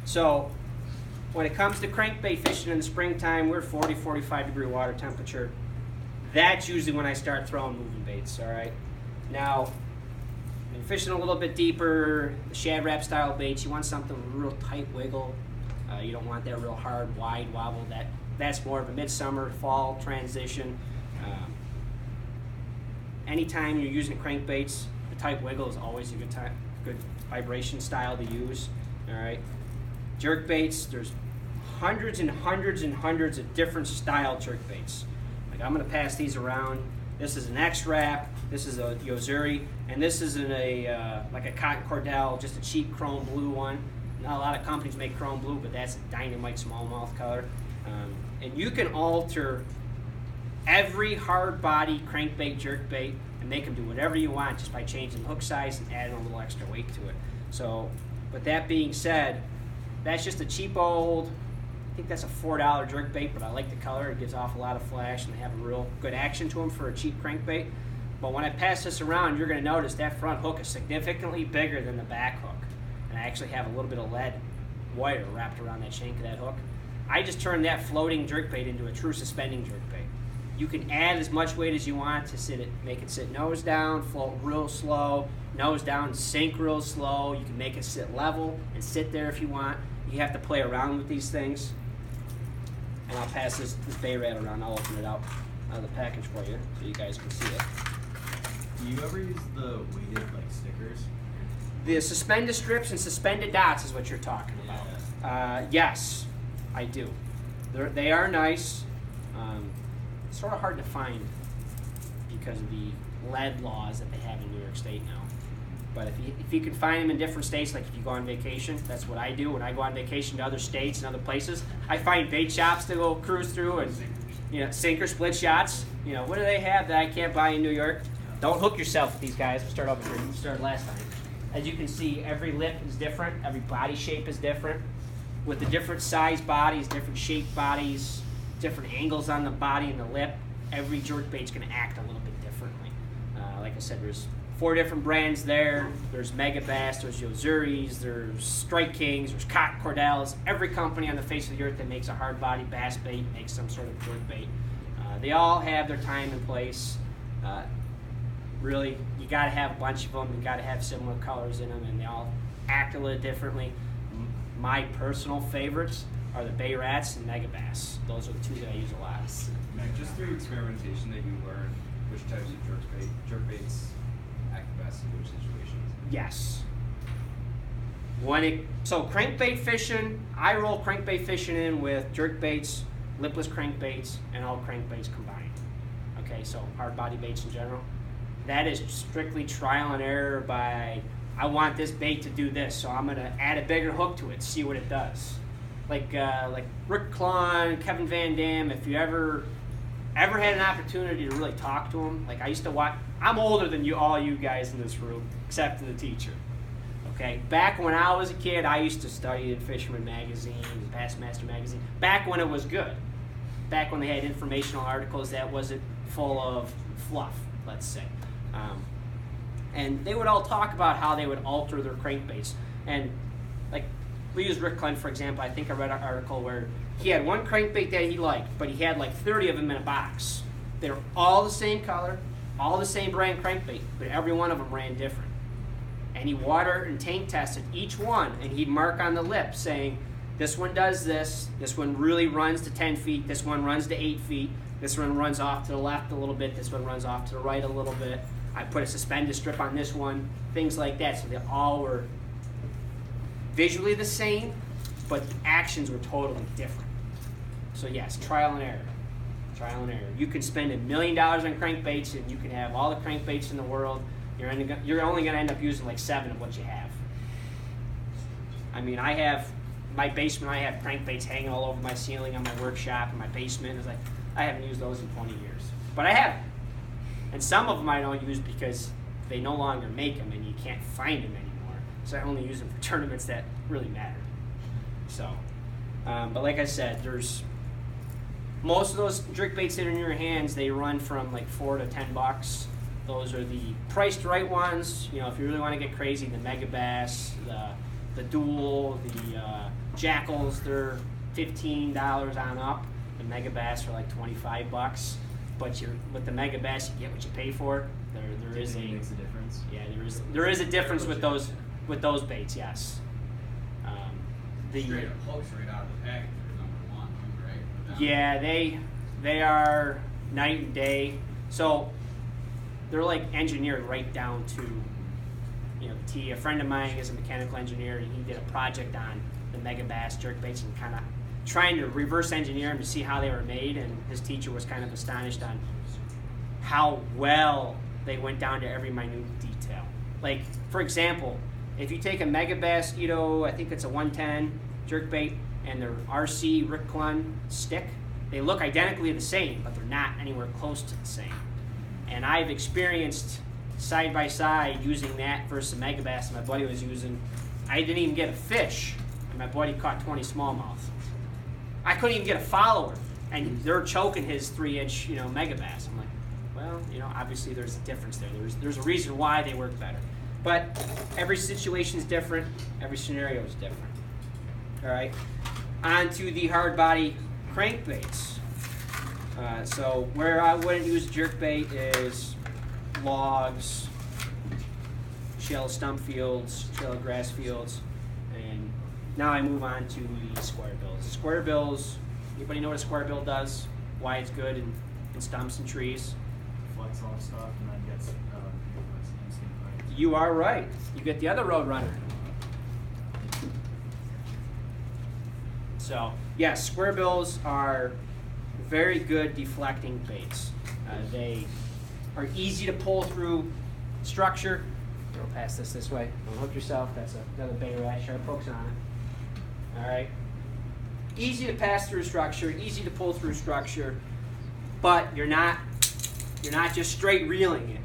So when it comes to crankbait fishing in the springtime, we're 40, 45 degree water temperature. That's usually when I start throwing moving baits, all right? Now, when you're fishing a little bit deeper, the Shad Rap style baits, you want something with a real tight wiggle. You don't want that real hard, wide wobble. That's more of a midsummer, fall transition. Anytime you're using crankbaits, the tight wiggle is always a good vibration style to use, all right? Jerk baits, there's hundreds and hundreds and hundreds of different style jerk baits. Like I'm gonna pass these around. This is an X-Rap, this is a Yozuri, and this is like a cotton cordell, just a cheap chrome blue one. Not a lot of companies make chrome blue, but that's a dynamite smallmouth color. And you can alter every hard body crankbait, jerkbait, and make them do whatever you want just by changing the hook size and adding a little extra weight to it. So, with that being said, that's just a cheap old, I think that's a $4 jerkbait, but I like the color. It gives off a lot of flash and they have a real good action to them for a cheap crankbait. But when I pass this around, you're going to notice that front hook is significantly bigger than the back hook. And I actually have a little bit of lead wire wrapped around that shank of that hook. I just turned that floating jerkbait into a true suspending jerkbait. You can add as much weight as you want to make it sit nose down, float real slow, nose down, sink real slow. You can make it sit level and sit there if you want. You have to play around with these things. And I'll pass this bay rat around. I'll open it out of the package for you so you guys can see it. Do you ever use the weighted stickers? The suspended strips and suspended dots is what you're talking about. Yes, I do. They are nice. Sort of hard to find because of the lead laws that they have in New York State now. But if you can find them in different states, like if you go on vacation, that's what I do. When I go on vacation to other states and other places, I find bait shops to go cruise through and sinker split shots. What do they have that I can't buy in New York? Don't hook yourself with these guys. We'll start over here. We started last time. As you can see, every lip is different. Every body shape is different. With the different size bodies, different shaped bodies, different angles on the body and the lip, every jerkbait's going to act a little bit differently. Like I said, there's 4 different brands there. There's Mega Bass, there's Yozuris, there's Strike Kings, there's Cotton Cordells. Every company on the face of the earth that makes a hard body bass bait makes some sort of jerkbait. They all have their time and place. Really, you got to have a bunch of them. You got to have similar colors in them, and they all act a little differently. My personal favorites are the Bay Rats and Mega Bass. Those are the 2 that I use a lot. Just through experimentation that you learn which types of jerkbaits act best in which situations? Yes. So crankbait fishing, I roll crankbait fishing in with jerkbaits, lipless crankbaits, and all crankbaits combined. Okay, so hard body baits in general. That is strictly trial and error by, I want this bait to do this, so I'm going to add a bigger hook to it, see what it does. Like Rick Klon, Kevin Van Dam, if you ever had an opportunity to really talk to them, like I used to watch, I'm older than all you guys in this room, except for the teacher. Okay, back when I was a kid, I used to study in Fisherman Magazine, Bassmaster Magazine, back when it was good. Back when they had informational articles that wasn't full of fluff, let's say. And they would all talk about how they would alter their crankbaits. And like, we use Rick Klon, for example. I think I read an article where he had one crankbait that he liked, but he had like 30 of them in a box. They were all the same color, all the same brand crankbait, but every one of them ran different. And he water and tank tested each one, and he'd mark on the lip saying, this one does this one really runs to 10 feet, this one runs to 8 feet, this one runs off to the left a little bit, this one runs off to the right a little bit. I put a suspended strip on this one, things like that. So they all were visually the same, but the actions were totally different. So yes, trial and error. Trial and error. You can spend $1 million on crankbaits and you can have all the crankbaits in the world. You're only going to end up using like 7 of what you have. I mean, my basement, I have crankbaits hanging all over my ceiling on my workshop in my basement. It's like, I haven't used those in 20 years. But I have. And some of them I don't use because they no longer make them and you can't find them anymore. So I only use them for tournaments that really matter. So, but like I said, there's most of those jerkbaits that are in your hands, they run from like $4 to $10. Those are the priced right ones. If you really want to get crazy, the Mega Bass, the Dual, jackals, they're $15 on up. The mega bass are like 25 bucks. But with the mega bass, you get what you pay for. There is makes a difference. Yeah, there is a difference with those baits. Yes. Straight up hooks right out of the package are number one, right? Yeah, they are night and day. So they're like engineered right down to, the T. A friend of mine is a mechanical engineer, and he did a project on the mega bass jerk baits and kind of trying to reverse engineer them to see how they were made. And his teacher was kind of astonished on how well they went down to every minute detail. Like, for example, if you take a mega bass, I think it's a 110 jerkbait, and their RC Rick Clun stick, they look identically the same, but they're not anywhere close to the same. And I've experienced side by side using that versus a mega bass my buddy was using. I didn't even get a fish, and my buddy caught 20 smallmouth. I couldn't even get a follower, and they're choking his 3-inch, mega bass. I'm like, well, obviously there's a difference there. There's a reason why they work better. But every situation is different. Every scenario is different. All right. On to the hard body crankbaits. So where I wouldn't use jerkbait is logs, shallow stump fields, shallow grass fields, and now I move on to the square bills. Square bills. Anybody know what a square bill does? Why it's good in stumps and trees? Flex off stuff and then gets instant fight. You are right. You get the other road runner. So, yes, square bills are very good deflecting baits. They are easy to pull through structure. Go past this way. Don't hook yourself. That's another bay rat. Sharp hooks on it. All right. Easy to pass through structure. Easy to pull through structure. But you're not just straight reeling it.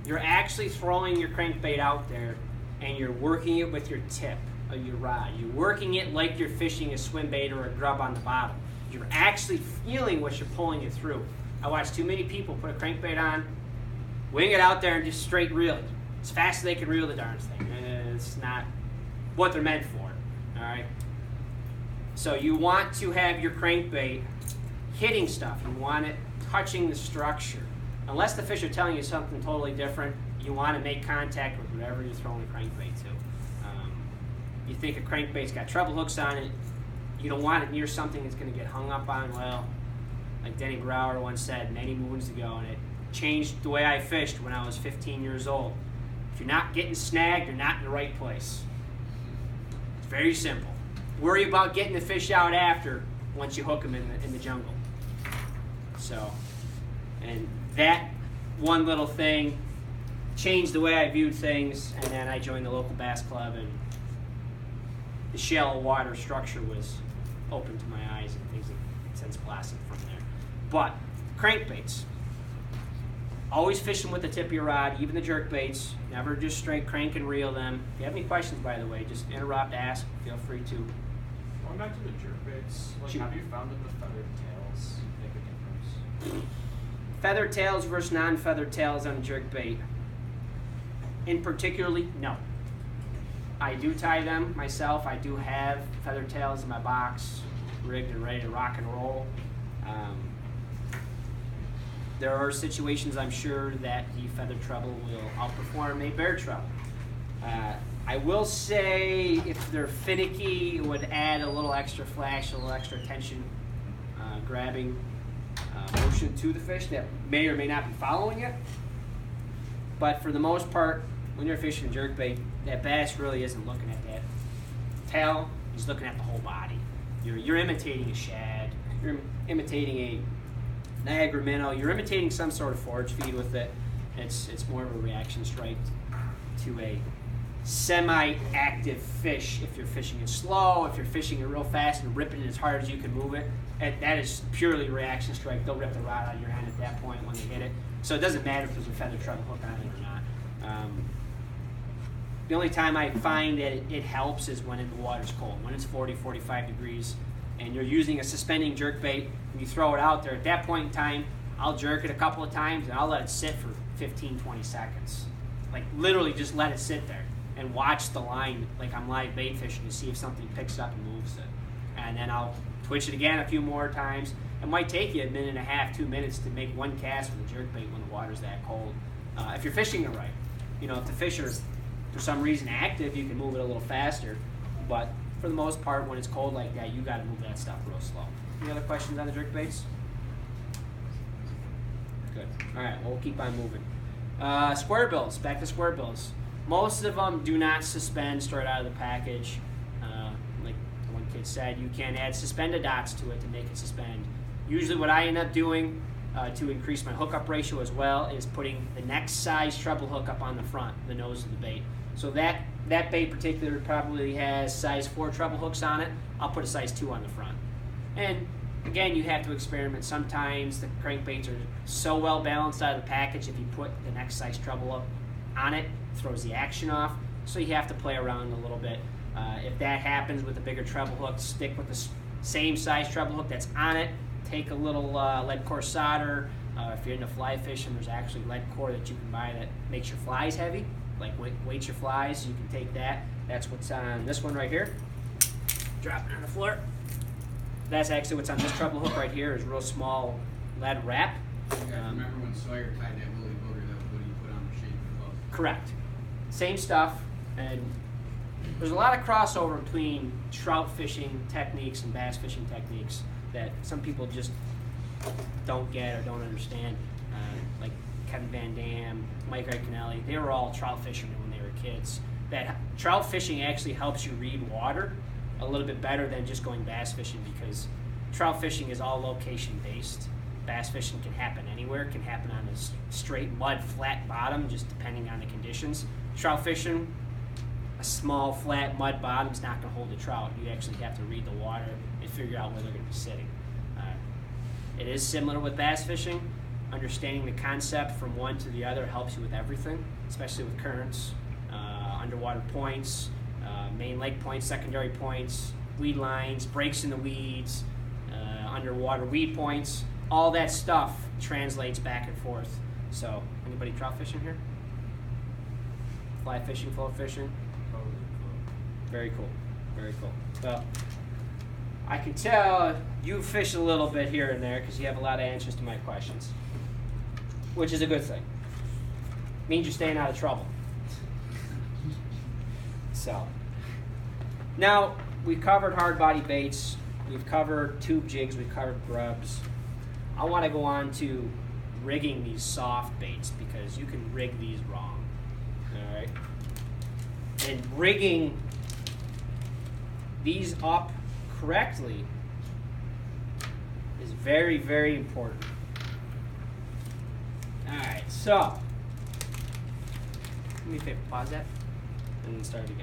You're actually throwing your crankbait out there, and you're working it with your tip of your rod. You're working it like you're fishing a swim bait or a grub on the bottom. You're actually feeling what you're pulling it through. I watch too many people put a crankbait on, wing it out there, and just straight reel it as fast as they can reel the darn thing. It's not what they're meant for. All right. So you want to have your crankbait hitting stuff. You want it touching the structure. Unless the fish are telling you something totally different, you want to make contact with whatever you're throwing a crankbait to. You think a crankbait's got treble hooks on it, you don't want it near something that's going to get hung up on. Well, like Denny Brower once said many moons ago, and it changed the way I fished when I was 15 years old. If you're not getting snagged, you're not in the right place. It's very simple. Worry about getting the fish out after once you hook them in the jungle. So, and that one little thing changed the way I viewed things, and then I joined the local bass club, and the shallow water structure was open to my eyes, and things have since blossomed from there. But crankbaits, always fishing with the tip of your rod, even the jerk baits. Never just straight crank and reel them. If you have any questions, by the way, just interrupt, ask. Feel free to. Going back to the jerk baits, have you found that the feathered tails make a difference? Feathered tails versus non-feathered tails on a jerk bait. In particularly, no. I do tie them myself. I do have feathered tails in my box, rigged and ready to rock and roll. There are situations I'm sure that the feathered treble will outperform a bare treble. I will say if they're finicky, it would add a little extra flash, a little extra tension, grabbing motion to the fish that may or may not be following it. But for the most part, when you're fishing jerkbait, that bass really isn't looking at that tail. He's looking at the whole body. You're imitating a shad. You're imitating a Niagara minnow. You're imitating some sort of forage feed with it. It's more of a reaction strike to a semi-active fish. If you're fishing it slow, if you're fishing it real fast and ripping it as hard as you can move it, that is purely reaction strike. They'll rip the rod out of your hand at that point when they hit it. So it doesn't matter if there's a feather treble hook on it or not. The only time I find that it helps is when the water's cold, when it's 40, 45 degrees, and you're using a suspending jerk bait, and you throw it out there. At that point in time, I'll jerk it a couple of times, and I'll let it sit for 15, 20 seconds. Like, literally just let it sit there. and watch the line like I'm live bait fishing to see if something picks up and moves it. And then I'll twitch it again a few more times. It might take you a minute and a half, 2 minutes to make one cast with a jerkbait when the water's that cold. If you're fishing it right. You know, if the fish are for some reason active, you can move it a little faster. But for the most part, when it's cold like that, you got to move that stuff real slow. Any other questions on the jerkbaits? Good. All right, well, we'll keep on moving. Square bills, back to square bills. Most of them do not suspend straight out of the package. Like one kid said, you can add suspended dots to it to make it suspend. Usually what I end up doing to increase my hookup ratio as well is putting the next size treble hook up on the front, the nose of the bait. So that bait particular probably has size 4 treble hooks on it. I'll put a size 2 on the front. And again, you have to experiment. Sometimes the crankbaits are so well balanced out of the package, if you put the next size treble hook on it, it throws the action off. So you have to play around a little bit. If that happens with the bigger treble hook, stick with the same size treble hook that's on it. Take a little lead core solder. If you're into fly fishing, there's actually lead core that you can buy that makes your flies heavy, like weights your flies. You can take that. That's what's on this one right here. Drop it on the floor. That's actually what's on this treble hook right here, is real small lead wrap. Remember when Sawyer tied that woolly booger, that was what he put on the shape of the hook. Correct. Same stuff, and there's a lot of crossover between trout fishing techniques and bass fishing techniques that some people just don't get or don't understand. Like Kevin Van Dam, Mike Iaconelli, they were all trout fishermen when they were kids. That trout fishing actually helps you read water a little bit better than just going bass fishing, because trout fishing is all location based. Bass fishing can happen anywhere. It can happen on a straight mud flat bottom, just depending on the conditions. Trout fishing, a small flat mud bottom is not going to hold the trout. You actually have to read the water and figure out where they're going to be sitting. It is similar with bass fishing. Understanding the concept from one to the other helps you with everything, especially with currents, underwater points, main lake points, secondary points, weed lines, breaks in the weeds, underwater weed points. All that stuff translates back and forth. So, anybody trout fishing here? Fly fishing, float fishing? Very cool. Very cool. Well, I can tell you fish a little bit here and there because you have a lot of answers to my questions, which is a good thing. Means you're staying out of trouble. So, now we've covered hard body baits, we've covered tube jigs, we've covered grubs. I want to go on to rigging these soft baits, because you can rig these wrong. All right, and rigging these up correctly is very, very important. All right, so let me pause that and then start again.